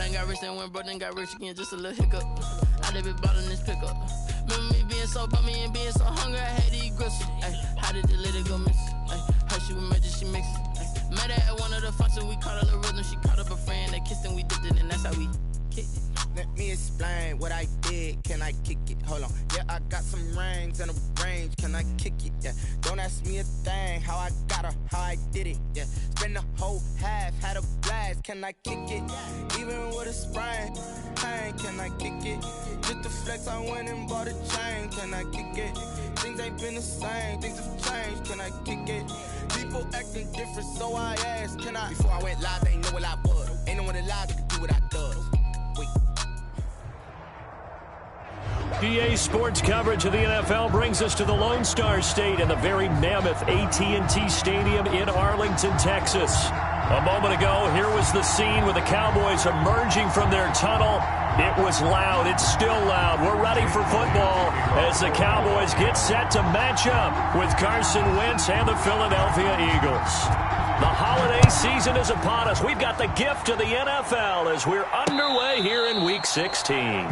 done got rich and went broke, then got rich again, just a little hiccup. I live it bottom this pickup. Remember me being so bummy and being so hungry, I had to eat gristle. How did the lady go miss? How she was magic, she mixed it. Met her at one of the functions, we caught her the rhythm. She caught up a friend, they kissed and we dipped it, and that's how we kicked it. Let me explain what I did. Can I kick it? Hold on. Yeah, I got some rings and a range. Can I kick it? Yeah. Don't ask me a thing. How I got her, how I did it. Yeah. Spend the whole half, had a blast. Can I kick it? Even with a sprain. Pain, can I kick it? Just the flex, I went and bought a chain. Can I kick it? Things ain't been the same. Things have changed. Can I kick it? People acting different, so I asked, can I? Before I went live, they ain't know what I was. Ain't no one alive that could do what I does. Wait. PA Sports coverage of the NFL brings us to the Lone Star State in the very mammoth AT&T Stadium in Arlington, Texas. A moment ago, here was the scene with the Cowboys emerging from their tunnel. It was loud. It's still loud. We're ready for football as the Cowboys get set to match up with Carson Wentz and the Philadelphia Eagles. The holiday season is upon us. We've got the gift of the NFL as we're underway here in Week 16.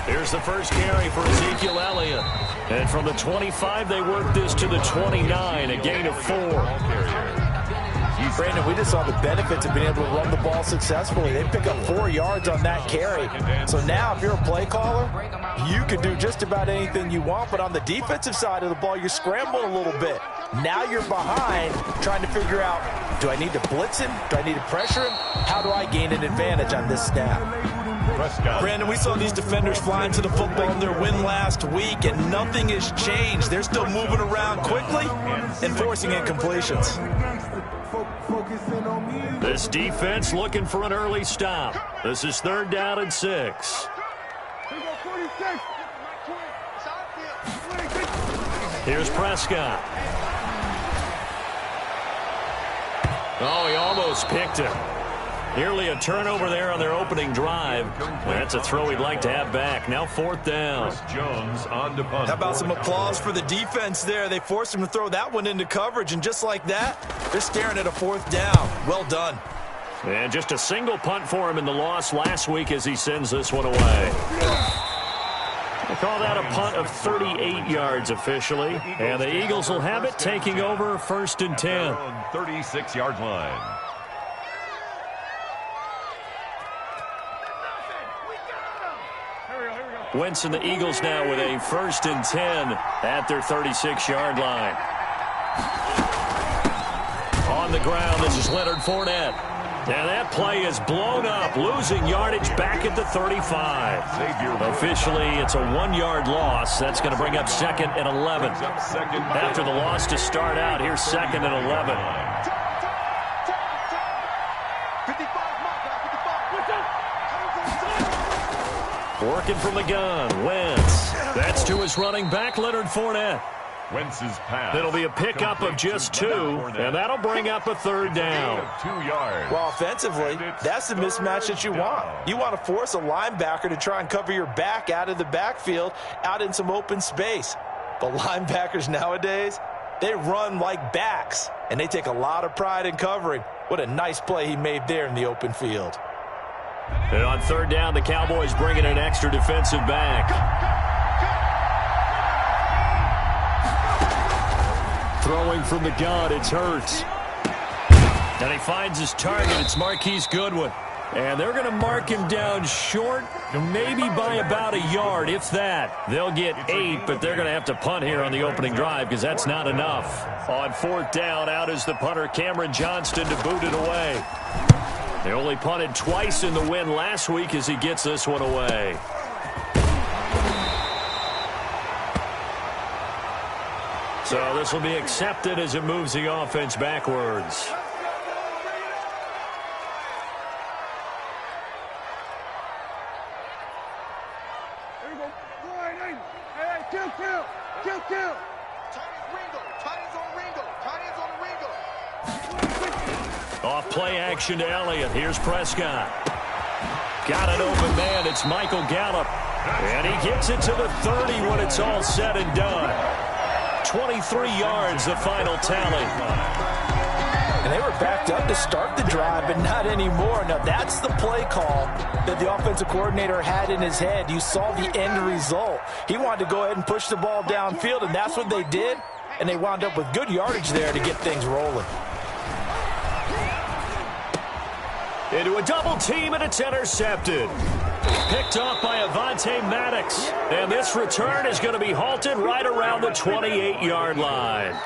Here's the first carry for Ezekiel Elliott. And from the 25, they work this to the 29, a gain of 4. Brandon, we just saw the benefits of being able to run the ball successfully. They pick up 4 yards on that carry. So now if you're a play caller, you can do just about anything you want. But on the defensive side of the ball, you're scrambling a little bit. Now you're behind trying to figure out, do I need to blitz him? Do I need to pressure him? How do I gain an advantage on this snap? Brandon, we saw these defenders fly into the football in their win last week, and nothing has changed. They're still moving around quickly and forcing incompletions. This defense looking for an early stop. This is 3rd down and 6. Here's Prescott. Oh, he almost picked it. Nearly a turnover there on their opening drive. That's a throw he'd like to have back. Now 4th down. Jones on to punt. How about some applause for the defense there? They forced him to throw that one into coverage, and just like that, they're staring at a 4th down. Well done. And just a single punt for him in the loss last week as he sends this one away. They call that a punt of 38 yards officially. And the Eagles will have it, taking over 1st and 10. 36-yard line. Wentz and the Eagles now with a 1st and 10 at their 36-yard line. On the ground, this is Leonard Fournette. And that play is blown up, losing yardage back at the 35. Officially, it's a 1-yard loss. That's going to bring up 2nd and 11. After the loss to start out, here's 2nd and 11. Working from the gun, Wentz. That's to his running back, Leonard Fournette. Wentz's pass. It'll be a pickup of just 2, and that'll bring up a 3rd down. 2 yards. Well, offensively, that's the mismatch that you want. You want to force a linebacker to try and cover your back out of the backfield, out in some open space. But linebackers nowadays, they run like backs, and they take a lot of pride in covering. What a nice play he made there in the open field. And on 3rd down, the Cowboys bring in an extra defensive back. Throwing from the gun, it's Hurts. And he finds his target. It's Marquise Goodwin. And they're going to mark him down short, maybe by about a yard, if that. They'll get 8, but they're going to have to punt here on the opening drive because that's not enough. On 4th down, out is the punter, Cameron Johnston, to boot it away. They only punted twice in the win last week as he gets this one away. So this will be accepted as it moves the offense backwards. Off play action to Elliott. Here's Prescott. Got an open man. It's Michael Gallup. And he gets it to the 30 when it's all said and done. 23 yards, the final tally. And they were backed up to start the drive, but not anymore. Now, that's the play call that the offensive coordinator had in his head. You saw the end result. He wanted to go ahead and push the ball downfield, and that's what they did. And they wound up with good yardage there to get things rolling. Into a double team, and it's intercepted. Picked off by Avonte Maddox. And this return is going to be halted right around the 28-yard line.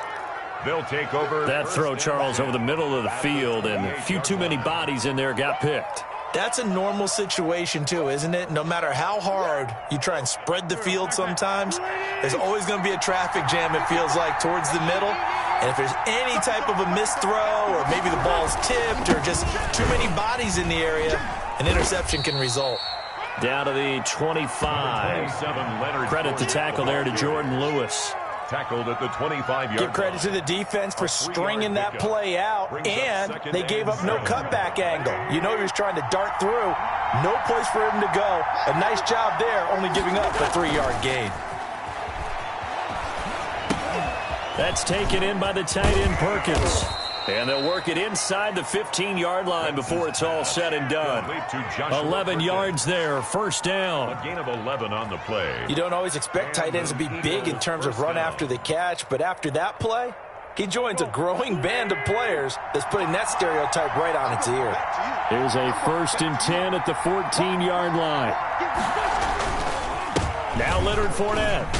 They'll take over. That throw, Charles, over the middle of the field, and a few too many bodies in there got picked. That's a normal situation, too, isn't it? No matter how hard you try and spread the field sometimes, there's always going to be a traffic jam, it feels like, towards the middle. And if there's any type of a missed throw or maybe the ball's tipped or just too many bodies in the area, an interception can result. Down to the 25. Credit the tackle there to Jordan Lewis. Tackled at the 25-yard line. Give credit to the defense for stringing that play out, and they gave up no cutback angle. You know he was trying to dart through. No place for him to go. A nice job there, only giving up a 3-yard gain. That's taken in by the tight end Perkins. And they'll work it inside the 15-yard line before it's all said and done. 11 yards there, first down. A gain of 11 on the play. You don't always expect tight ends to be big in terms of run after the catch, but after that play, he joins a growing band of players that's putting that stereotype right on its ear. Here's a 1st and 10 at the 14-yard line. Now Leonard Fournette.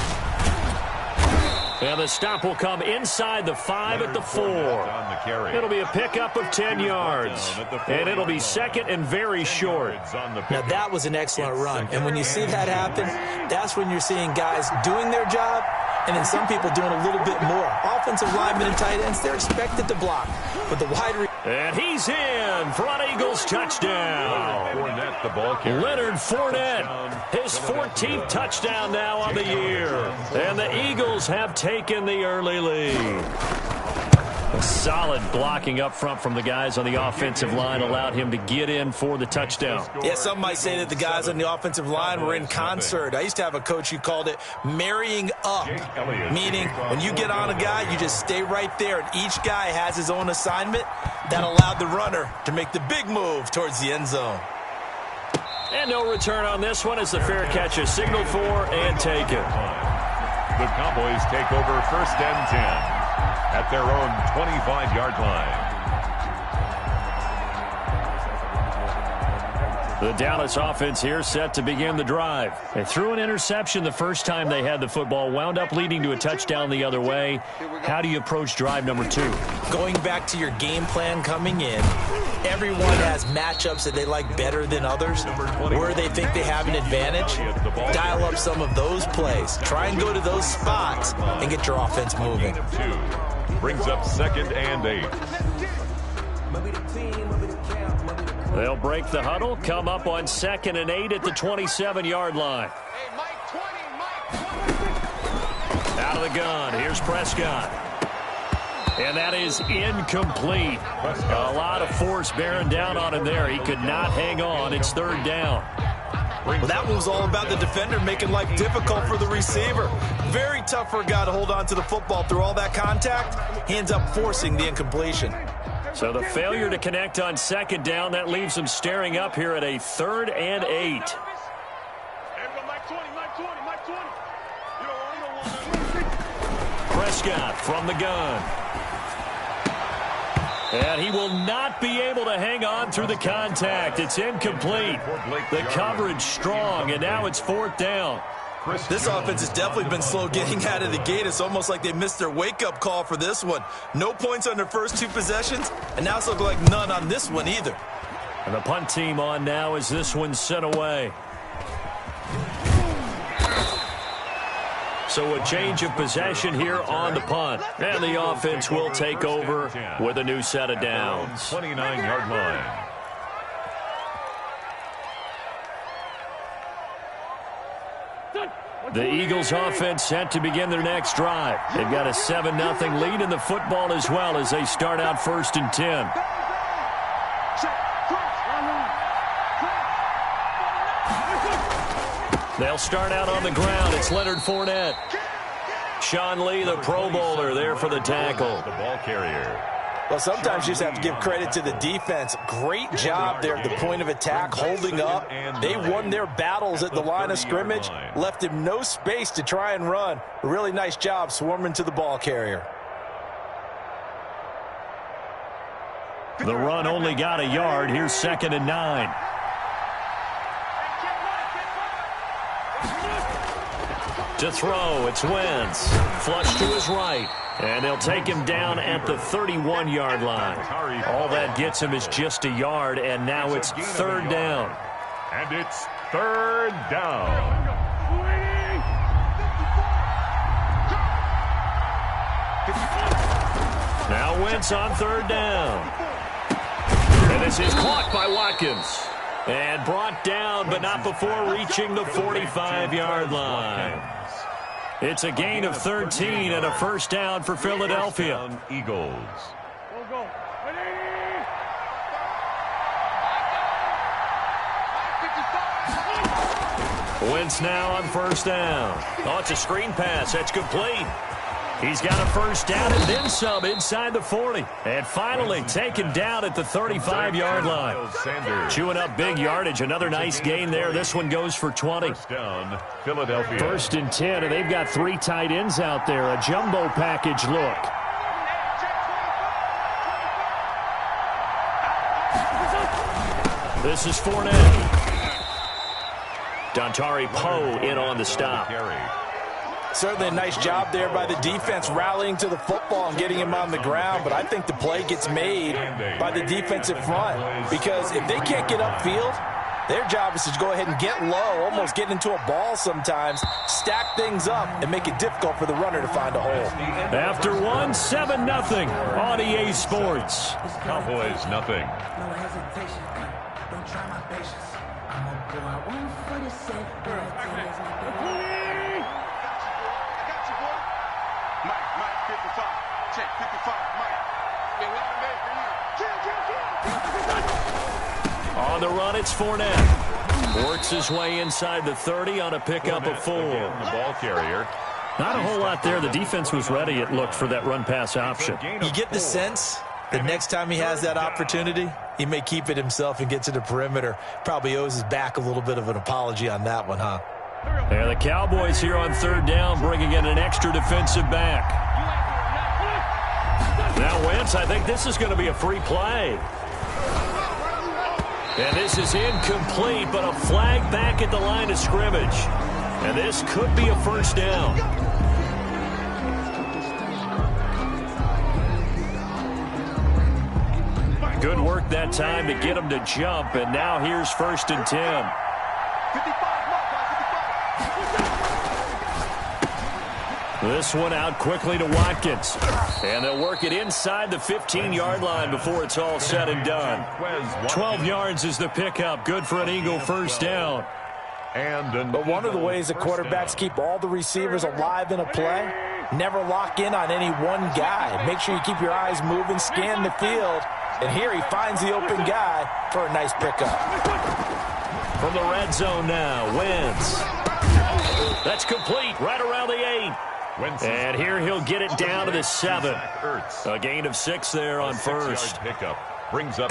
And the stop will come inside the 5 at the 4. It'll be a pickup of 10 yards. And it'll be second and very short. Now, that was an excellent run. And when you see that happen, that's when you're seeing guys doing their job and then some people doing a little bit more. Offensive linemen and tight ends, they're expected to block. But the wide and he's in. Front Eagles touchdown. Fournette, the ball carrier. Leonard Fournette, his 14th touchdown now on the year. And the Eagles have taken the early lead. A solid blocking up front from the guys on the offensive line allowed him to get in for the touchdown. Yeah, some might say that the guys on the offensive line were in concert. I used to have a coach who called it marrying up, meaning when you get on a guy, you just stay right there, and each guy has his own assignment. That allowed the runner to make the big move towards the end zone. And no return on this one as the fair catch is signaled for and taken. The Cowboys take over 1st and 10 at their own 25-yard line. The Dallas offense here set to begin the drive. They threw an interception the first time they had the football, wound up leading to a touchdown the other way. How do you approach drive number 2? Going back to your game plan coming in, everyone has matchups that they like better than others, where they think they have an advantage. Dial up some of those plays. Try and go to those spots and get your offense moving. Brings up 2nd and 8. They'll break the huddle, come up on 2nd and 8 at the 27-yard line. Out of the gun, here's Prescott. And that is incomplete. A lot of force bearing down on him there. He could not hang on. It's 3rd down. Well, that was all about the defender making life difficult for the receiver. Very tough for a guy to hold on to the football through all that contact. He ends up forcing the incompletion. So the failure to connect on 2nd down, that leaves him staring up here at a 3rd and 8. Prescott from the gun. And he will not be able to hang on through the contact. It's incomplete. The coverage strong, and now it's 4th down. This offense has definitely been slow getting out of the gate. It's almost like they missed their wake-up call for this one. No points on their first 2 possessions, and now it's looking like none on this one either. And the punt team on now as this one's sent away. So a change of possession here on the punt. And the offense will take over with a new set of downs. 29-yard line. The Eagles offense set to begin their next drive. They've got a 7-0 lead in the football as well as they start out 1st and 10. They'll start out on the ground. It's Leonard Fournette. Sean Lee, the Pro Bowler, there for the tackle. The ball carrier. Well, sometimes you just have to give credit to the defense. Great job there at the point of attack, holding up. They won their battles at the line of scrimmage, left him no space to try and run. A really nice job swarming to the ball carrier. The run only got a yard. Here's 2nd and 9. To throw, it's Wentz. Flush to his right. And they'll take him down at the 31-yard line. All that gets him is just a yard, and now it's 3rd down. And it's 3rd down. Now Wentz on 3rd down. And this is caught by Watkins. And brought down, but not before reaching the 45-yard line. It's a gain of 13 and a 1st down for Philadelphia. Eagles. Wentz now on 1st down. Oh, it's a screen pass. That's complete. He's got a 1st down and then some inside the 40. And finally taken down at the 35-yard line. Chewing up big yardage. Another nice gain there. This one goes for 20. 1st down, Philadelphia. 1st and 10, and they've got 3 tight ends out there. A jumbo package look. This is Fournette. Dontari Poe in on the stop. Certainly a nice job there by the defense rallying to the football and getting him on the ground, but I think the play gets made by the defensive front because if they can't get upfield, their job is to go ahead and get low, almost get into a ball sometimes, stack things up, and make it difficult for the runner to find a hole. After one, 7-0 on EA Sports. Cowboys, nothing. No hesitation. Don't try my patience. I'm gonna go out one for the set. Mike, 55. Check, 55, Mike. Been a long day for you. On the run, it's Fournette. Works his way inside the 30 on a pickup of 4. The ball carrier. Not a whole lot there. The defense was ready, it looked, for that run-pass option. You get the sense the next time he has that opportunity, he may keep it himself and get to the perimeter. Probably owes his back a little bit of an apology on that one, huh? And the Cowboys here on 3rd down, bringing in an extra defensive back. Now Wentz, I think this is going to be a free play. And this is incomplete, but a flag back at the line of scrimmage. And this could be a 1st down. Good work that time to get him to jump, and now here's 1st and 10. This one out quickly to Watkins. And they'll work it inside the 15-yard line before it's all said and done. 12 yards is the pickup. Good for an Eagle 1st down. But one of the ways the quarterbacks keep all the receivers alive in a play, never lock in on any one guy. Make sure you keep your eyes moving, scan the field. And here he finds the open guy for a nice pickup. From the red zone now, Wentz. That's complete right around the 8. And here he'll get it down to the 7. A gain of 6 there on 1st.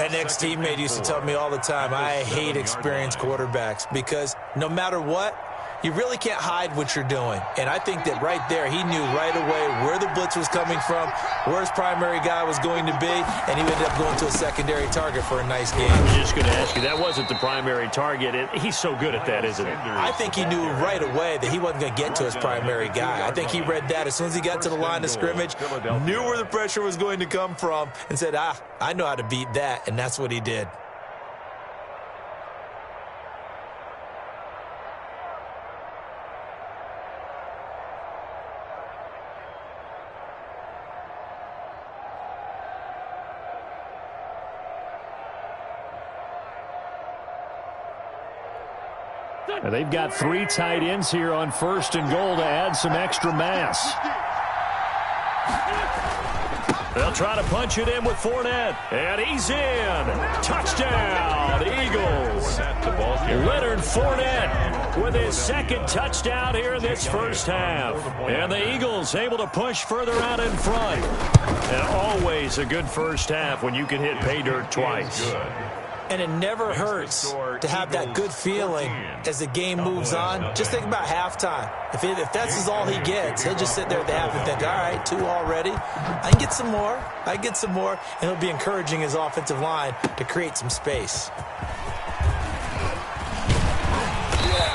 An ex-teammate used to tell me all the time, I hate experienced quarterbacks because no matter what, you really can't hide what you're doing. And I think that right there, he knew right away where the blitz was coming from, where his primary guy was going to be, and he ended up going to a secondary target for a nice game. I was just going to ask you, that wasn't the primary target. He's so good at that, isn't he? I think he knew right away that he wasn't going to get to his primary guy. I think he read that as soon as he got to the line of scrimmage, knew where the pressure was going to come from, and said, I know how to beat that, and that's what he did. And they've got 3 tight ends here on 1st and goal to add some extra mass. They'll try to punch it in with Fournette. And he's in. Touchdown, Eagles. Leonard Fournette with his 2nd touchdown here in this first half. And the Eagles able to push further out in front. And always a good first half when you can hit pay dirt twice. And it never hurts to have that good feeling as the game moves on. Just think about halftime. If that's all he gets, he'll just sit there at the half and think, all right, 2 already. I can get some more. And he'll be encouraging his offensive line to create some space.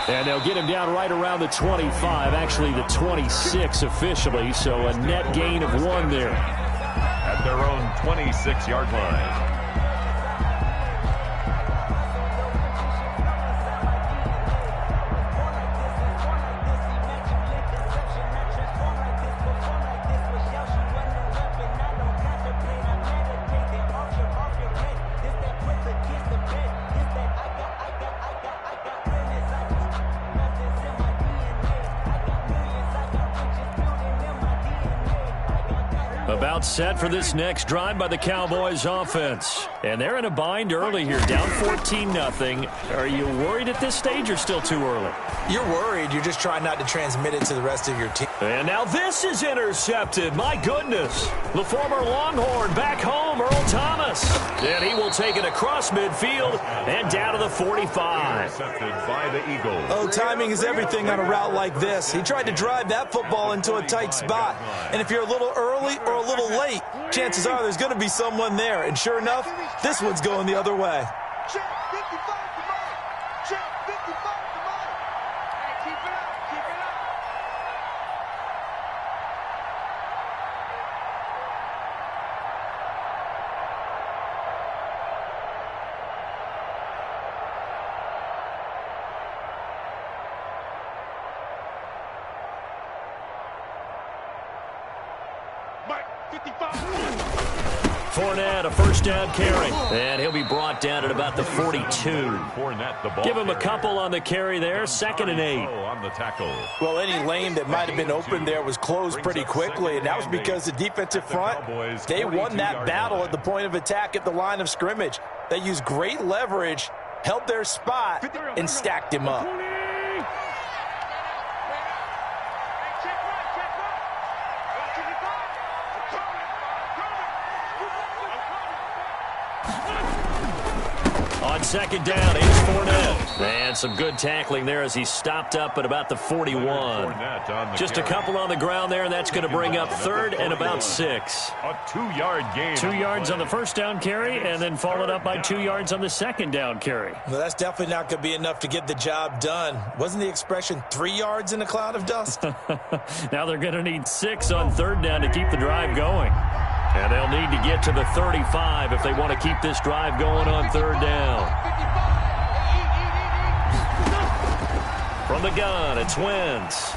And they'll get him down right around the 25, actually the 26 officially, so a net gain of 1 there. At their own 26-yard line. About set for this next drive by the Cowboys offense. And they're in a bind early here, down 14-0. Are you worried at this stage or still too early? You're worried. You're just trying not to transmit it to the rest of your team. And now this is intercepted. My goodness. The former Longhorn back home, Earl Thomas. And he will take it across midfield and down to the 45. Intercepted by the Eagles. Oh, timing is everything on a route like this. He tried to drive that football into a tight spot. And if you're a little early or a little late, chances are there's going to be someone there. And sure enough, this one's going the other way. Check 55 to mine. Check 55 to mine. Hey, keep it up. Keep it up. Mike, 55. Fournette, a first down carry. And he'll be brought down at about the 42. Fournette, the ball Give him a carrier. couple on the carry there. 2nd and 8. On the tackle. Well, any lane that might have been open there was closed pretty quickly, and that was because the defensive front, they won that battle at the point of attack at the line of scrimmage. They used great leverage, held their spot, and stacked him up. On 2nd down, here's Fournette. And some good tackling there as he stopped up at about the 41. Just a couple on the ground there, and that's going to bring up 3rd and about 6. A 2-yard gain. 2 yards on the first down carry, and then followed up by 2 yards on the 2nd down carry. Well, that's definitely not going to be enough to get the job done. Wasn't the expression 3 yards in a cloud of dust? Now they're going to need 6 on 3rd down to keep the drive going. And they'll need to get to the 35 if they want to keep this drive going on 3rd down. From the gun, it's Wentz.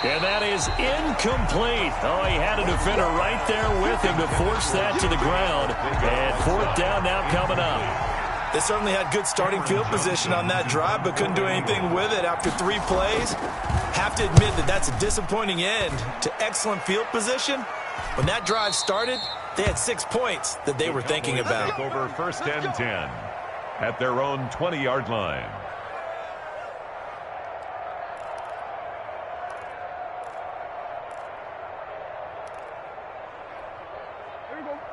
And that is incomplete. Oh, he had a defender right there with him to force that to the ground. And 4th down now coming up. They certainly had good starting field position on that drive, but couldn't do anything with it after 3 plays. Have to admit that that's a disappointing end to excellent field position. When that drive started, they had 6 points that they were thinking about. Take over 1st and 10 at their own 20-yard line.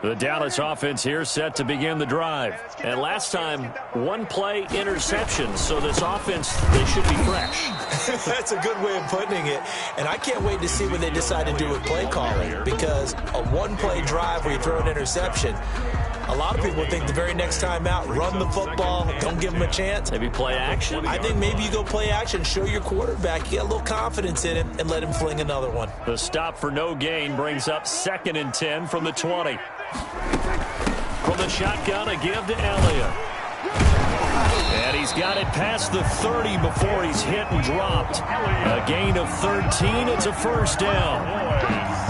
The Dallas offense here set to begin the drive. And last time, 1-play interception. So this offense, they should be fresh. That's a good way of putting it. And I can't wait to see what they decide to do with play calling. Because a 1-play drive where you throw an interception, a lot of people think the very next time out, run the football, don't give them a chance. Maybe play action? I think maybe you go play action, show your quarterback, you get a little confidence in him, and let him fling another one. The stop for no gain brings up 2nd and 10 from the 20. From the shotgun, a give to Elliott. And he's got it past the 30 before he's hit and dropped. A gain of 13. It's a 1st down.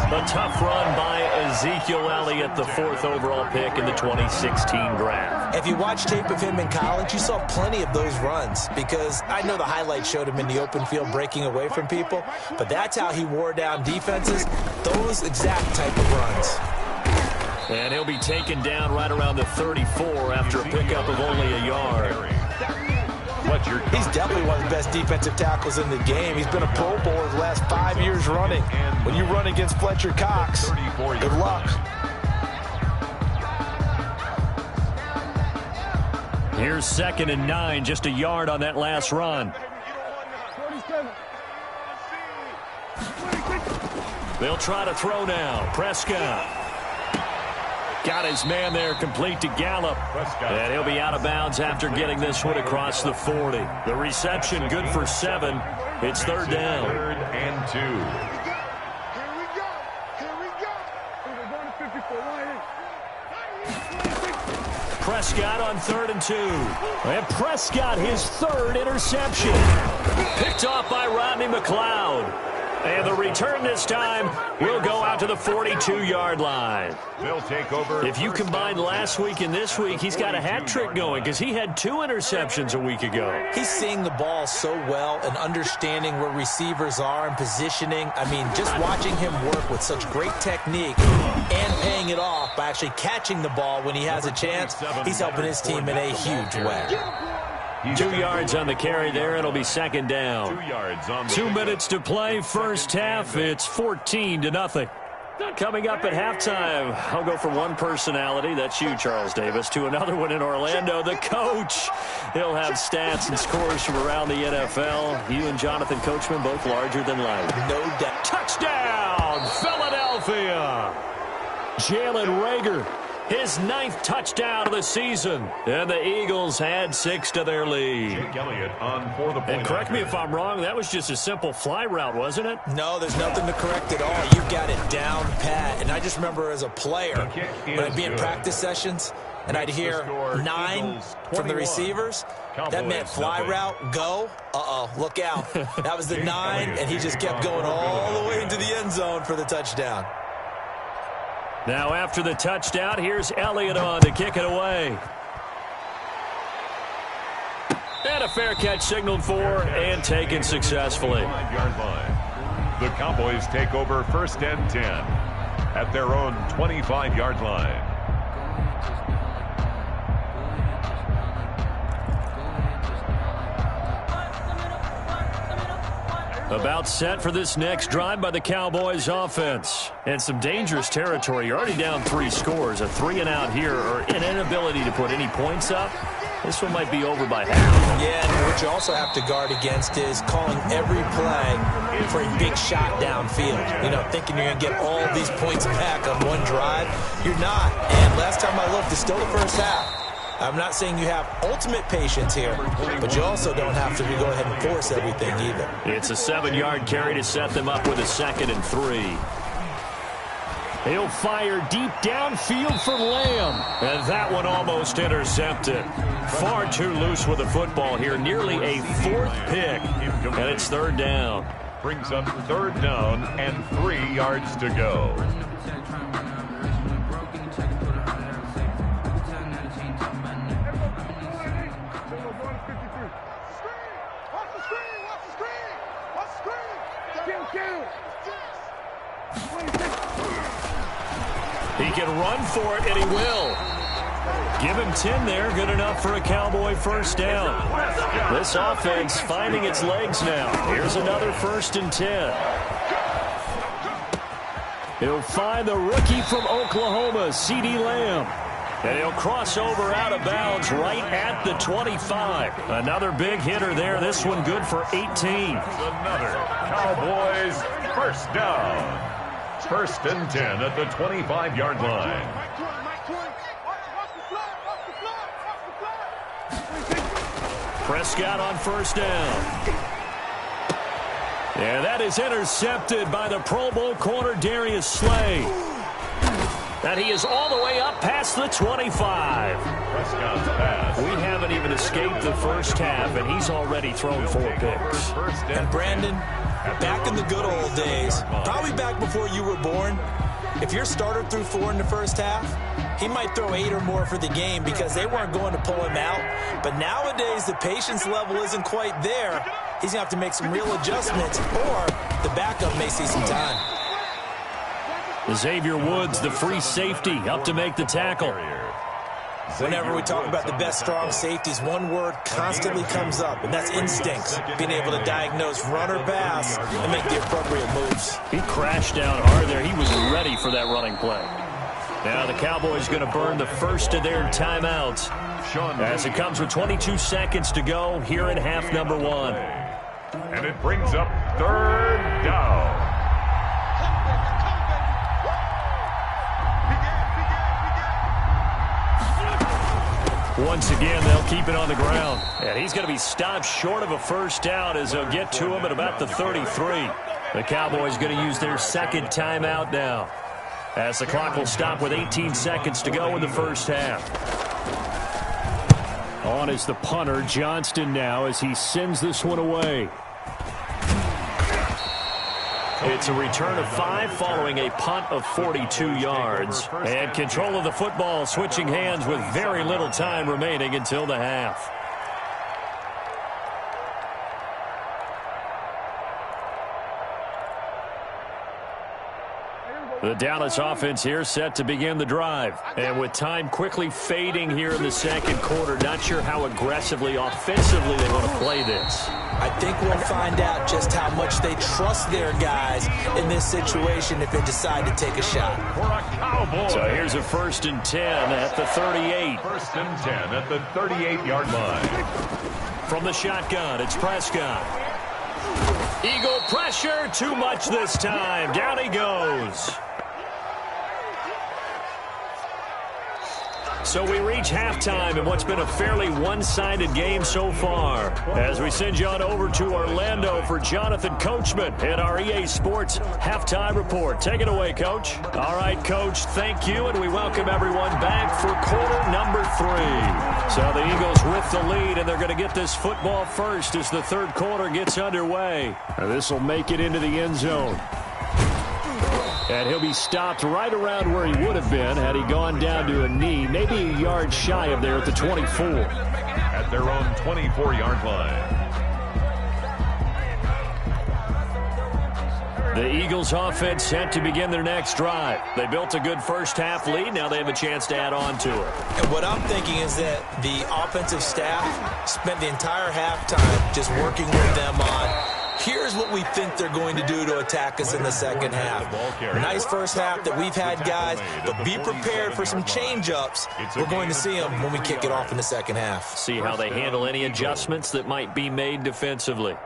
A tough run by Ezekiel Elliott, the 4th overall pick in the 2016 draft. If you watch tape of him in college, you saw plenty of those runs, because I know the highlights showed him in the open field breaking away from people, but that's how he wore down defenses, those exact type of runs. And he'll be taken down right around the 34 after a pickup of only a yard. He's definitely one of the best defensive tackles in the game. He's been a Pro Bowler the last 5 years running. When you run against Fletcher Cox, good luck. Here's 2nd and 9, just a yard on that last run. They'll try to throw now. Prescott. Got his man there, complete to Gallup. And he'll be out of bounds after getting this one across the 40. The reception good for 7. It's 3rd down. 3rd and 2. Here we go. Here we go. We're going to 54 right here. Prescott on 3rd and 2. And Prescott, his 3rd interception. Picked off by Rodney McLeod. And the return this time will go out to the 42-yard line. They'll take over. If you combine last week and this week, he's got a hat trick going because he had 2 interceptions a week ago. He's seeing the ball so well and understanding where receivers are and positioning. I mean, just watching him work with such great technique and paying it off by actually catching the ball when he has a chance, he's helping his team in a huge way. 2 yards on the carry there. It'll be 2nd down. 2 yards on the 2 minutes to play. First half. It's 14-0. Coming up at halftime, I'll go from one personality, that's you, Charles Davis, to another one in Orlando, the coach. He'll have stats and scores from around the NFL. You and Jonathan Coachman both larger than life. No doubt. Touchdown, Philadelphia. Jalen Reagor. His 9th touchdown of the season. And the Eagles add 6 to their lead. Elliott on for the point. And correct me if I'm wrong, that was just a simple fly route, wasn't it? No, there's nothing to correct at all. You've got it down pat. And I just remember as a player, when I'd be in practice sessions, and I'd hear 9 from the receivers, that meant fly route, go. Uh-oh, look out. That was the 9, and he just kept going all the way into the end zone for the touchdown. Now after the touchdown, here's Elliott on to kick it away. And a fair catch signaled for and taken successfully. 5-yard line. The Cowboys take over 1st and 10 at their own 25-yard line. About set for this next drive by the Cowboys offense. And some dangerous territory. You're already down 3 scores. A 3-and-out here or an inability to put any points up. This one might be over by half. Yeah, and what you also have to guard against is calling every play for a big shot downfield. You know, thinking you're going to get all these points back on one drive. You're not. And last time I looked, it's still the first half. I'm not saying you have ultimate patience here, but you also don't have to go ahead and force everything either. It's a 7-yard carry to set them up with a 2nd and 3. He'll fire deep downfield for Lamb. And that one almost intercepted. Far too loose with the football here. Nearly a 4th pick. And it's 3rd down. Brings up 3rd down and 3 yards to go. He can run for it, and he will. Give him 10 there. Good enough for a Cowboy first down. This offense finding its legs now. Here's another 1st and 10. He'll find the rookie from Oklahoma, CeeDee Lamb. And he'll cross over out of bounds right at the 25. Another big hitter there. This one good for 18. Another Cowboys first down. 1st and 10 at the 25-yard line. Prescott on 1st down. And that is intercepted by the Pro Bowl corner Darius Slay. And he is all the way up past the 25. Prescott's pass. We haven't even escaped the first half, and he's already thrown 4 picks. And Brandon, Back in the good old days, probably back before you were born, if your starter threw 4 in the first half, he might throw 8 or more for the game because they weren't going to pull him out. But nowadays, the patience level isn't quite there. He's going to have to make some real adjustments, or the backup may see some time. Xavier Woods, the free safety, up to make the tackle. Whenever we talk about the best strong safeties, one word constantly comes up, and that's instincts. Being able to diagnose run or pass and make the appropriate moves. He crashed down hard there. He was ready for that running play. Now the Cowboys going to burn the first of their timeouts as it comes with 22 seconds to go here in half number 1. And it brings up 3rd down. Once again, they'll keep it on the ground. And he's going to be stopped short of a first down as they'll get to him at about the 33. The Cowboys going to use their second timeout now, as the clock will stop with 18 seconds to go in the first half. On is the punter, Johnston, now as he sends this one away. It's a return of 5 following a punt of 42 yards. And control of the football switching hands with very little time remaining until the half. The Dallas offense here set to begin the drive. And with time quickly fading here in the second quarter, not sure how aggressively, offensively they want to play this. I think we'll find out just how much they trust their guys in this situation if they decide to take a shot. So here's a 1st and 10 at the 38. 1st and 10 at the 38-yard line. From the shotgun, it's Prescott. Eagle pressure, too much this time. Down he goes. So we reach halftime in what's been a fairly one-sided game so far. As we send you on over to Orlando for Jonathan Coachman in our EA Sports Halftime Report. Take it away, Coach. All right, Coach, thank you, and we welcome everyone back for quarter number 3. So the Eagles with the lead, and they're going to get this football first as the third quarter gets underway. This will make it into the end zone. And he'll be stopped right around where he would have been had he gone down to a knee, maybe a yard shy of there at the 24. At their own 24-yard line. The Eagles offense set to begin their next drive. They built a good first half lead. Now they have a chance to add on to it. And what I'm thinking is that the offensive staff spent the entire halftime just working with them on, here's what we think they're going to do to attack us in the second half. Nice first half that we've had, guys, but be prepared for some change-ups. We're going to see them when we kick it off in the second half. See how they handle any adjustments that might be made defensively.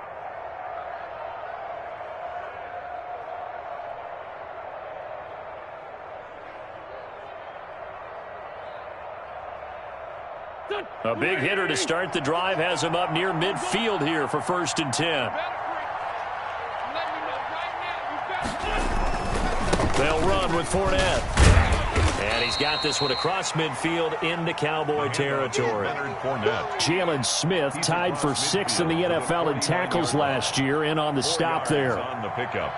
A big hitter to start the drive has him up near midfield here for 1st and 10. They'll run with Fournette. And he's got this one across midfield into Cowboy territory. Jalen Smith tied for 6th in the NFL in tackles last year, in on the stop there. On the pickup.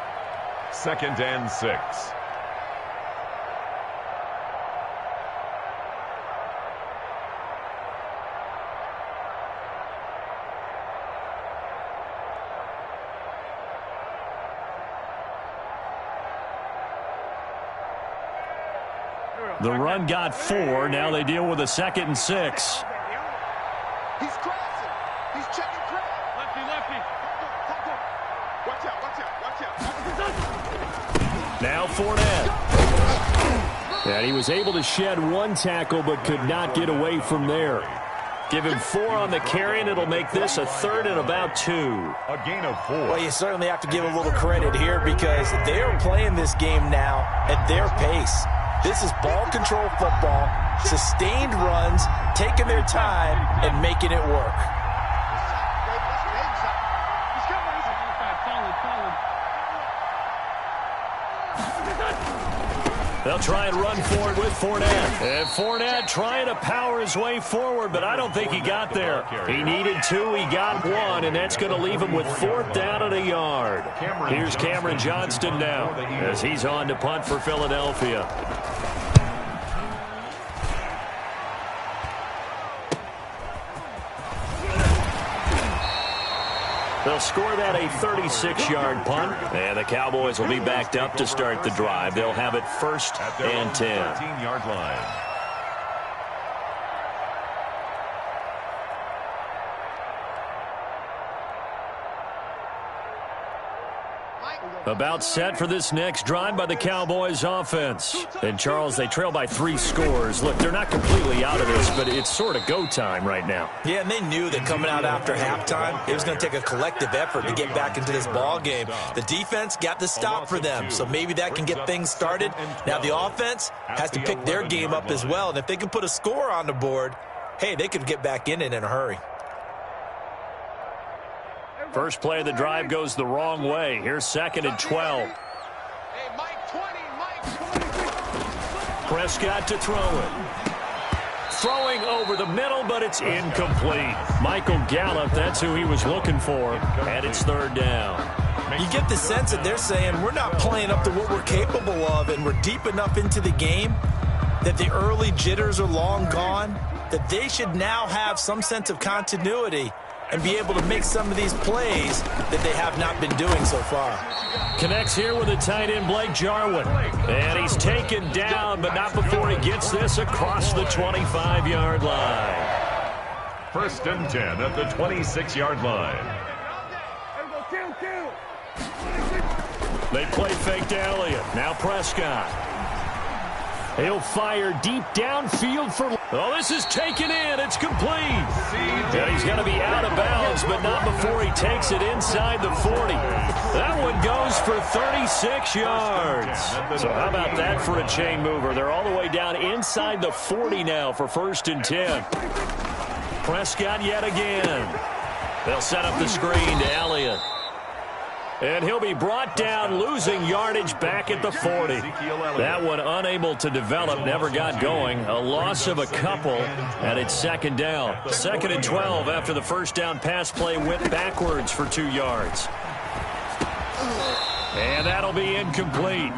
2nd and 6. The run got 4. Now they deal with a 2nd and 6. He's crossing. He's checking crowd. Lefty. Watch out. Now Fournette. And he was able to shed 1 tackle but could not get away from there. Give him 4 on the carry, and it'll make this a 3rd and about 2. A gain of 4. Well, you certainly have to give a little credit here because they are playing this game now at their pace. This is ball control football, sustained runs, taking their time, and making it work. They'll try and run forward with Fournette. And Fournette trying to power his way forward, but I don't think he got there. He needed 2, he got 1, and that's going to leave him with 4th down and a yard. Here's Cameron Johnston now as he's on to punt for Philadelphia. They'll score that a 36-yard punt, and the Cowboys will be backed up to start the drive. They'll have it 1st and 10. 13-yard line. About set for this next drive by the Cowboys offense. And, Charles, they trail by 3 scores. Look, they're not completely out of this, but it's sort of go time right now. Yeah, and they knew that coming out after halftime, it was going to take a collective effort to get back into this ball game. The defense got the stop for them, so maybe that can get things started. Now the offense has to pick their game up as well, and if they can put a score on the board, hey, they could get back in it in a hurry. First play of the drive goes the wrong way. Here's 2nd and 12. Hey, Mike 20, Mike 20. Prescott to throw it. Throwing over the middle, but it's incomplete. Michael Gallup, that's who he was looking for, and it's 3rd down. You get the sense that they're saying we're not playing up to what we're capable of, and we're deep enough into the game that the early jitters are long gone, that they should now have some sense of continuity and be able to make some of these plays that they have not been doing so far. Connects here with the tight end, Blake Jarwin. And he's taken down, but not before he gets this across the 25-yard line. 1st and 10 at the 26-yard line. They play fake to Elliott. Now Prescott. He'll fire deep downfield for... Oh, this is taken in. It's complete. And he's going to be out of bounds, but not before he takes it inside the 40. That one goes for 36 yards. So how about that for a chain mover? They're all the way down inside the 40 now for 1st and 10. Prescott yet again. They'll set up the screen to Elliott. And he'll be brought down, losing yardage back at the 40. That one unable to develop, never got going. A loss of a couple, and it's 2nd down. 2nd and 12 after the 1st down pass play went backwards for 2 yards. And that'll be incomplete.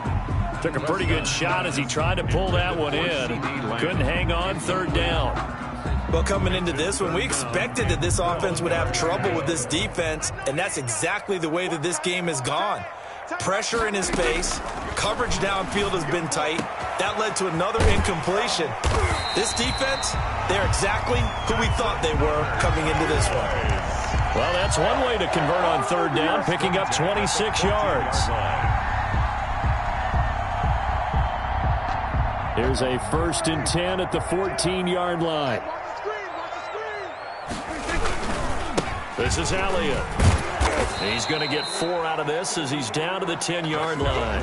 Took a pretty good shot as he tried to pull that one in. Couldn't hang on, 3rd down. Well, coming into this one, we expected that this offense would have trouble with this defense, and that's exactly the way that this game has gone. Pressure in his face, coverage downfield has been tight. That led to another incompletion. This defense, they're exactly who we thought they were coming into this one. Well, that's one way to convert on 3rd down, picking up 26 yards. Here's a 1st and 10 at the 14-yard line. This is Elliott. He's going to get 4 out of this as he's down to the 10-yard line.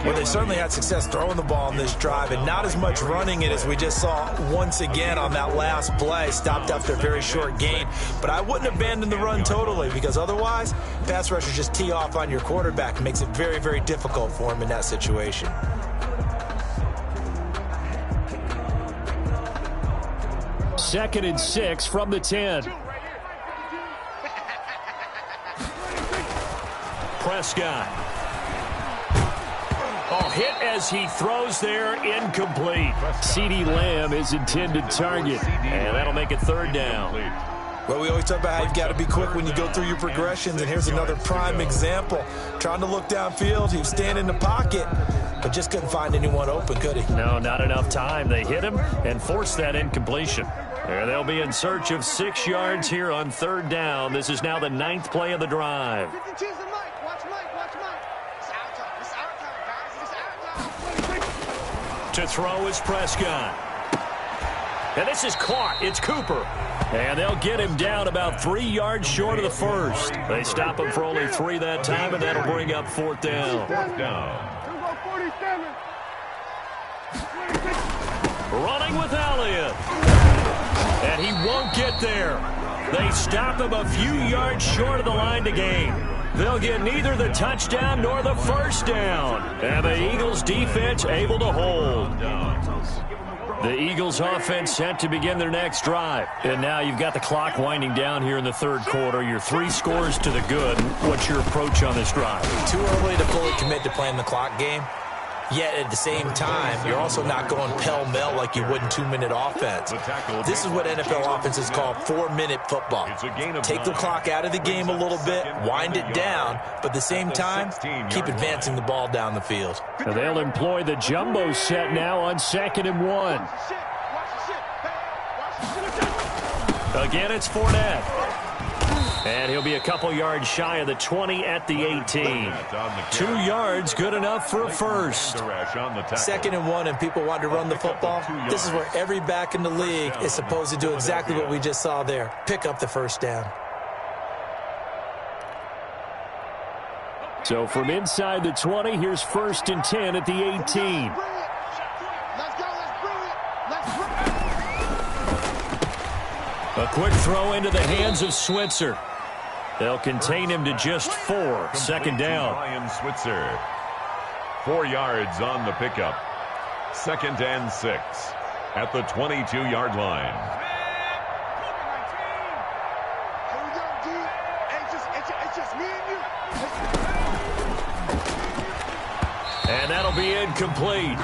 Well, they certainly had success throwing the ball in this drive, and not as much running it as we just saw once again on that last play. Stopped after a very short gain. But I wouldn't abandon the run totally, because otherwise, pass rushers just tee off on your quarterback. It makes it very, very difficult for him in that situation. Second and 6 from the 10. Prescott. Oh, hit as he throws there, incomplete. CeeDee Lamb is intended target, and that'll make it 3rd down. Well, we always talk about how you've got to be quick when you go through your progressions, and here's another prime example. Trying to look downfield, he was standing in the pocket, but just couldn't find anyone open, could he? No, not enough time. They hit him and forced that incompletion. There they'll be in search of 6 yards here on 3rd down. This is now the 9th play of the drive. To throw is Prescott. And this is caught. It's Cooper. And they'll get him down about 3 yards short of the 1st. They stop him for only 3 that time, and that'll bring up 4th down. 4th down. Running with Elliott. And he won't get there. They stop him a few yards short of the line to gain. They'll get neither the touchdown nor the first down. And the Eagles defense able to hold. The Eagles offense set to begin their next drive. And now you've got the clock winding down here in the third quarter. Your 3 scores to the good. What's your approach on this drive? Too early to fully commit to playing the clock game. Yet at the same time, you're also not going pell-mell like you would in 2-minute offense. This is what NFL offenses call 4-minute football. Take the clock out of the game a little bit, wind it down, but at the same time, keep advancing the ball down the field. And they'll employ the jumbo set now on 2nd and 1. Again, it's Fournette. And he'll be a couple yards shy of the 20 at the 18. 2 yards, good enough for a first. 2nd and 1, and people want to run the football. This is where every back in the league is supposed to do exactly what we just saw there. Pick up the first down. So from inside the 20, here's 1st and 10 at the 18. A quick throw into the hands of Switzer. They'll contain him to just 4. 2nd down. Ryan Switzer. 4 yards on the pickup. 2nd and 6 at the 22-yard line. And that'll be incomplete.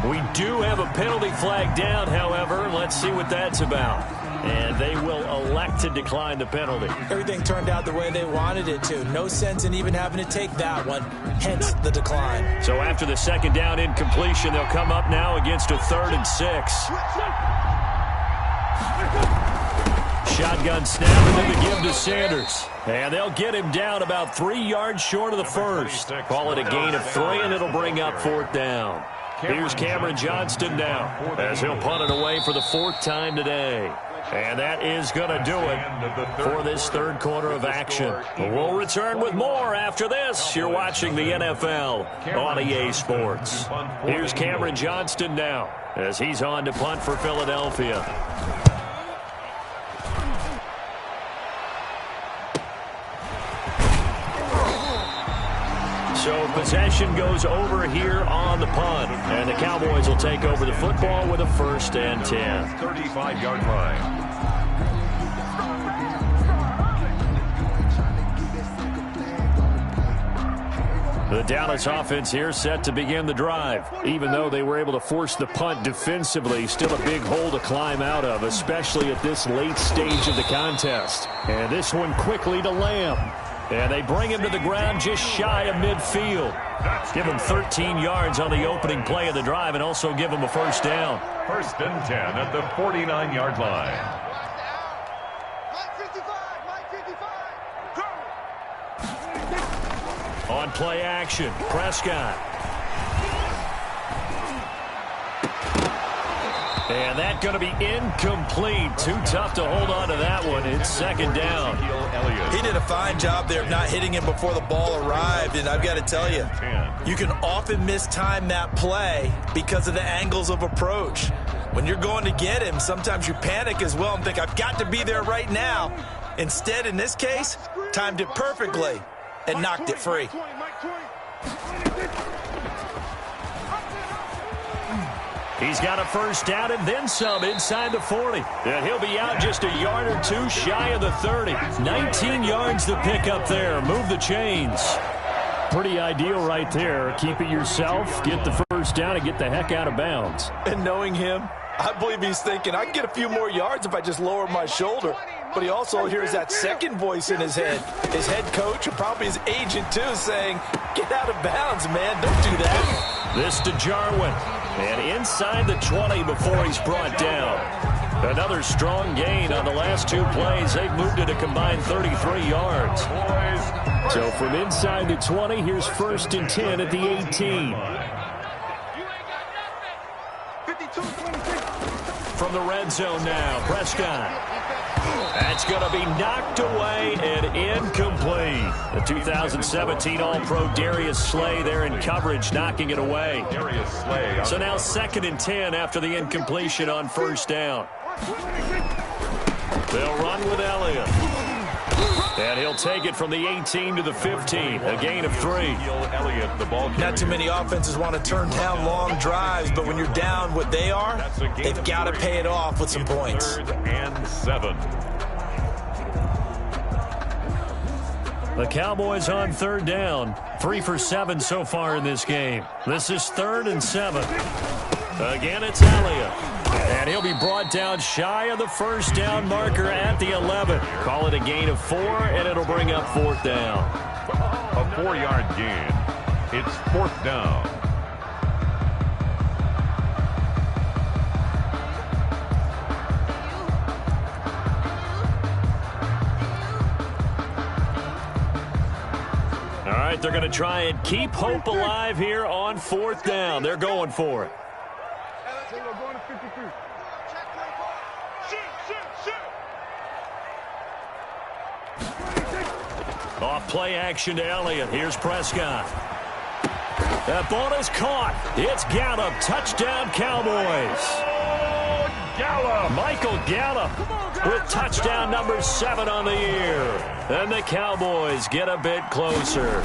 We do have a penalty flag down, however. Let's see what that's about. And they will elect to decline the penalty. Everything turned out the way they wanted it to. No sense in even having to take that one, hence the decline. So after the 2nd down incompletion, they'll come up now against a 3rd and 6. Shotgun snap and then the give to Sanders. And they'll get him down about 3 yards short of the first. Call it a gain of 3, and it'll bring up 4th down. Here's Cameron Johnston now as he'll punt it away for the 4th time today. And that is going to do it for this third quarter of action. We'll return with more after this. You're watching the NFL on EA Sports. Here's Cameron Johnston now as he's on to punt for Philadelphia. So possession goes over here on the punt. And the Cowboys will take over the football with a 1st and 10. 35-yard line. The Dallas offense here set to begin the drive. Even though they were able to force the punt defensively, still a big hole to climb out of, especially at this late stage of the contest. And this one quickly to Lamb. And they bring him to the ground just shy of midfield. Give him 13 yards on the opening play of the drive and also give him a 1st down. 1st and 10 at the 49-yard line. On play action, Prescott. And that's going to be incomplete. Too tough to hold on to that one. It's 2nd down. He did a fine job there of not hitting him before the ball arrived, and I've got to tell you, you can often mistime that play because of the angles of approach. When you're going to get him, sometimes you panic as well and think, I've got to be there right now. Instead, in this case, timed it perfectly and knocked it free. He's got a 1st down and then some inside the 40. And he'll be out just a yard or 2 shy of the 30. 19 yards to pick up there. Move the chains. Pretty ideal right there. Keep it yourself, get the 1st down, and get the heck out of bounds. And knowing him, I believe he's thinking, I can get a few more yards if I just lower my shoulder. But he also hears that second voice in his head. His head coach, and probably his agent too, saying, get out of bounds, man. Don't do that. This to Jarwin. And inside the 20 before he's brought down. Another strong gain on the last 2 plays. They've moved it a combined 33 yards. So from inside the 20, here's 1st and 10 at the 18. From the red zone now, Prescott. That's going to be knocked away and incomplete. The 2017 All-Pro Darius Slay there in coverage, knocking it away. So now 2nd and 10 after the incompletion on 1st down. They'll run with Elliott. And he'll take it from the 18 to the 15, a gain of 3. Not too many offenses want to turn down long drives, but when you're down what they are, they've got to pay it off with some points. 3rd and 7. The Cowboys on 3rd down. 3 for 7 so far in this game. This is 3rd and 7. Again, it's Elliott. And he'll be brought down shy of the first down marker at the 11. Call it a gain of 4, and it'll bring up 4th down. A 4-yard gain. It's 4th down. All right, they're going to try and keep hope alive here on 4th down. They're going for it. Off play action to Elliott. Here's Prescott. That ball is caught. It's Gallup. Touchdown, Cowboys. Gallup. Michael Gallup with touchdown number 7 on the year. And the Cowboys get a bit closer.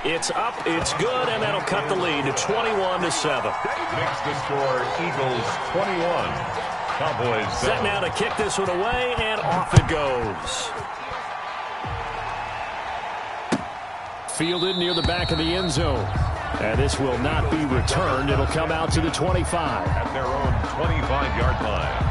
It's up, it's good, and that'll cut the lead to 21-7. Makes the score Eagles 21. Cowboys set now to kick this one away, and off it goes. Fielded near the back of the end zone. And this will not be returned. It'll come out to the 25. At their own 25-yard line.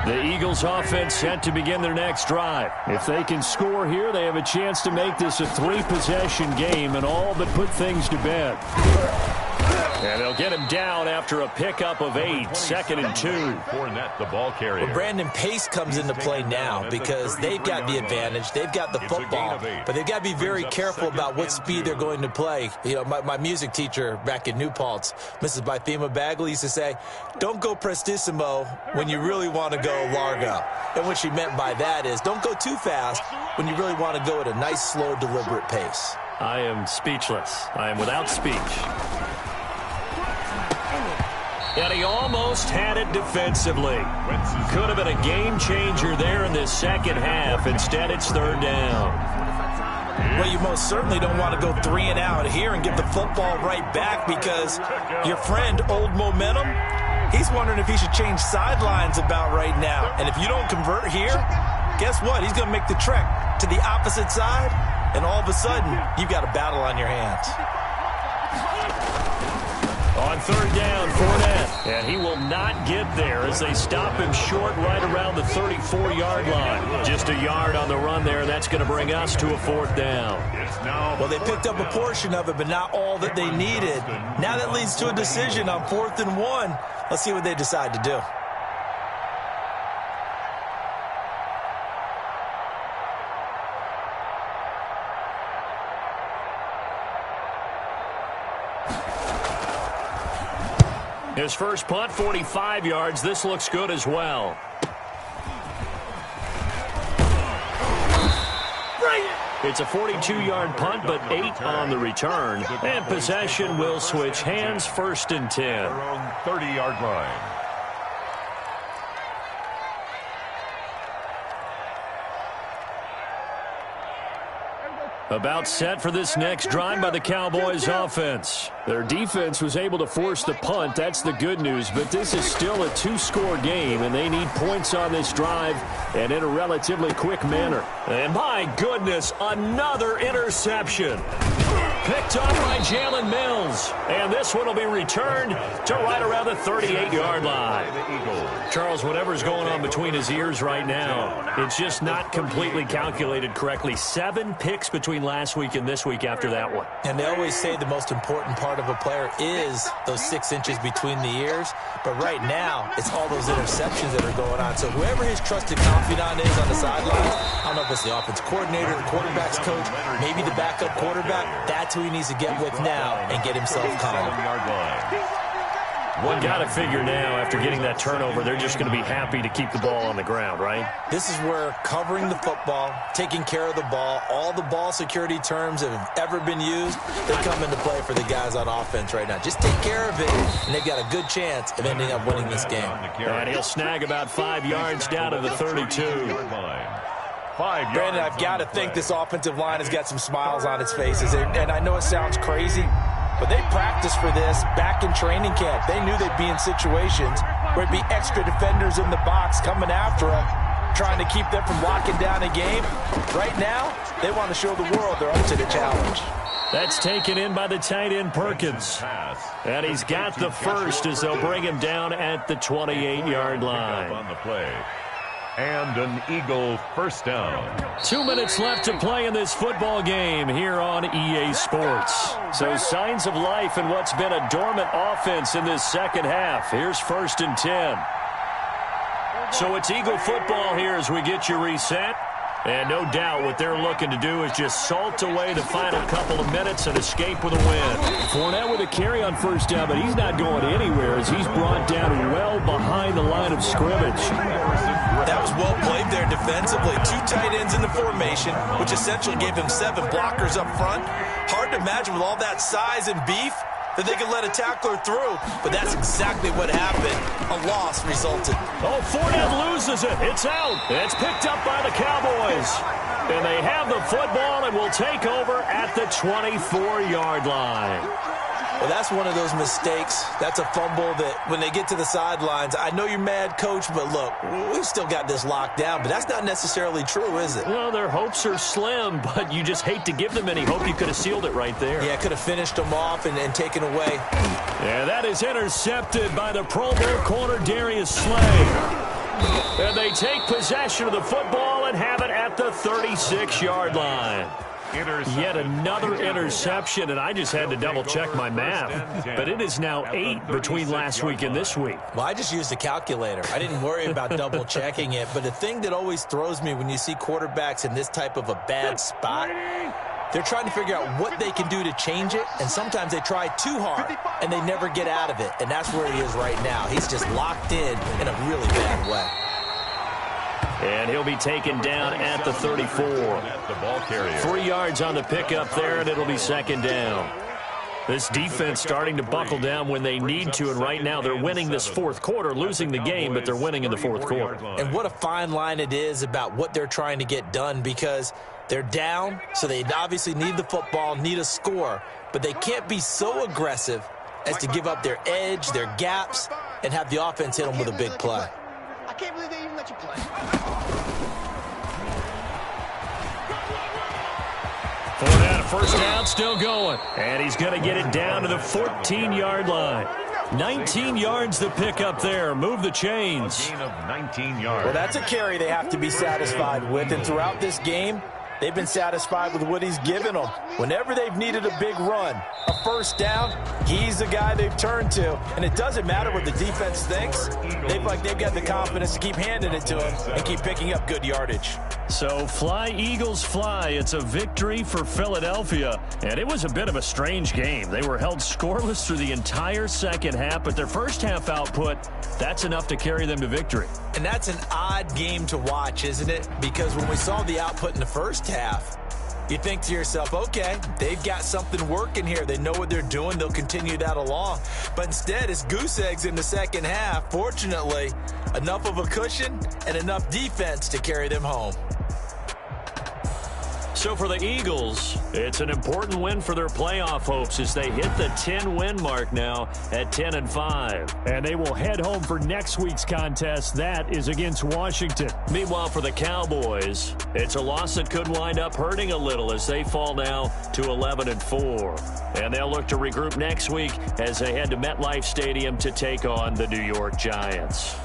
The Eagles offense set to begin their next drive. If they can score here, they have a chance to make this a 3-possession game and all but put things to bed. And they'll get him down after a pickup of 8, 2nd and 2. Fournette, the ball carrier. Well, Brandon, pace comes into play now because they've got the advantage. They've got the football, but they've got to be very careful about what speed they're going to play. You know, my music teacher back in New Paltz, Mrs. Bythema Bagley, used to say, don't go prestissimo when you really want to go largo. And what she meant by that is don't go too fast when you really want to go at a nice, slow, deliberate pace. I am speechless. I am without speech. And he almost had it defensively. Could have been a game changer there in this second half. Instead, it's 3rd down. Well, you most certainly don't want to go 3 and out here and give the football right back because your friend, Old Momentum, he's wondering if he should change sidelines about right now. And if you don't convert here, guess what? He's going to make the trek to the opposite side, and all of a sudden, you've got a battle on your hands. On 3rd down, Fournette. And he will not get there as they stop him short right around the 34-yard line. Just a yard on the run there. That's going to bring us to a 4th down. Well, they picked up a portion of it, but not all that they needed. Now that leads to a decision on 4th and 1. Let's see what they decide to do. His first punt, 45 yards. This looks good as well. It's a 42-yard punt, but 8 on the return. And possession will switch hands, 1st and 10. Their own 30-yard line. About set for this next drive by the Cowboys offense. Their defense was able to force the punt. That's the good news. But this is still a 2-score game, and they need points on this drive and in a relatively quick manner. And my goodness, another interception. Picked up by Jalen Mills. And this one will be returned to right around the 38-yard line. Charles, whatever's going on between his ears right now, it's just not completely calculated correctly. 7 picks between last week and this week after that one. And they always say the most important part of a player is those 6 inches between the ears. But right now, it's all those interceptions that are going on. So whoever his trusted confidant is on the sidelines, I don't know if it's the offense coordinator, the quarterback's coach, maybe the backup quarterback, that's who he needs to get with now and get himself calm. Got to figure now, after getting that turnover, they're just going to be happy to keep the ball on the ground, right? This is where covering the football, taking care of the ball, all the ball security terms that have ever been used, they come into play for the guys on offense right now. Just take care of it, and they've got a good chance of ending up winning this game. And he'll snag about 5 yards down to the 32. Brandon, I've got to think this offensive line has got some smiles on its faces, and I know it sounds crazy, but they practiced for this back in training camp. They knew they'd be in situations where it'd be extra defenders in the box coming after them, trying to keep them from locking down a game. Right now, they want to show the world they're up to the challenge. That's taken in by the tight end Perkins. And he's got the first as they'll bring him down at the 28-yard line. On the play. And an Eagle first down. 2 minutes left to play in this football game here on EA Sports. So signs of life in what's been a dormant offense in this second half. Here's 1st and 10. So it's Eagle football here as we get you reset. And no doubt what they're looking to do is just salt away the final couple of minutes and escape with a win. Fournette with a carry on first down, but he's not going anywhere as he's brought down well behind the line of scrimmage. That was well played there defensively. 2 tight ends in the formation, which essentially gave him 7 blockers up front. Hard to imagine with all that size and beef that they could let a tackler through, but that's exactly what happened. A loss resulted. Oh, Fournette loses it. It's out. It's picked up by the Cowboys. And they have the football and will take over at the 24-yard line. Well, that's one of those mistakes. That's a fumble that when they get to the sidelines, I know you're mad, Coach, but look, we've still got this locked down, but that's not necessarily true, is it? Well, their hopes are slim, but you just hate to give them any hope. You could have sealed it right there. Yeah, could have finished them off and taken away. Yeah, that is intercepted by the Pro Bowl corner Darius Slay. And they take possession of the football and have it at the 36-yard line. Yet another interception, and I just had to double-check my math. But it is now 8 between last week and this week. Well, I just used a calculator. I didn't worry about double-checking it. But the thing that always throws me when you see quarterbacks in this type of a bad spot, they're trying to figure out what they can do to change it, and sometimes they try too hard, and they never get out of it. And that's where he is right now. He's just locked in a really bad way. And he'll be taken down at the 34. 3 yards on the pickup there, and it'll be 2nd down. This defense starting to buckle down when they need to, and right now they're winning this 4th quarter, losing the game, but they're winning in the 4th quarter. And what a fine line it is about what they're trying to get done, because they're down, so they obviously need the football, need a score, but they can't be so aggressive as to give up their edge, their gaps, and have the offense hit them with a big play. I can't believe they even let you play. Fournette, first down, still going. And he's going to get it down to the 14-yard line. 19 yards to pick up there. Move the chains. A gain of 19 yards. Well, that's a carry they have to be satisfied with. And throughout this game, they've been satisfied with what he's given them. Whenever they've needed a big run, a first down, he's the guy they've turned to. And it doesn't matter what the defense thinks. They've got the confidence to keep handing it to him and keep picking up good yardage. So fly, Eagles, fly. It's a victory for Philadelphia. And it was a bit of a strange game. They were held scoreless through the entire second half, but their first half output, that's enough to carry them to victory. And that's an odd game to watch, isn't it? Because when we saw the output in the first half, you think to yourself, okay, they've got something working here. They know what they're doing. They'll continue that along. But instead, it's goose eggs in the second half. Fortunately, enough of a cushion and enough defense to carry them home. So for the Eagles, it's an important win for their playoff hopes as they hit the 10-win mark now at 10-5. And they will head home for next week's contest. That is against Washington. Meanwhile, for the Cowboys, it's a loss that could wind up hurting a little as they fall now to 11-4. And they'll look to regroup next week as they head to MetLife Stadium to take on the New York Giants.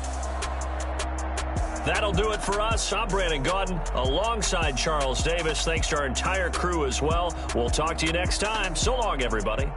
That'll do it for us. I'm Brandon Gaudin alongside Charles Davis. Thanks to our entire crew as well. We'll talk to you next time. So long, everybody.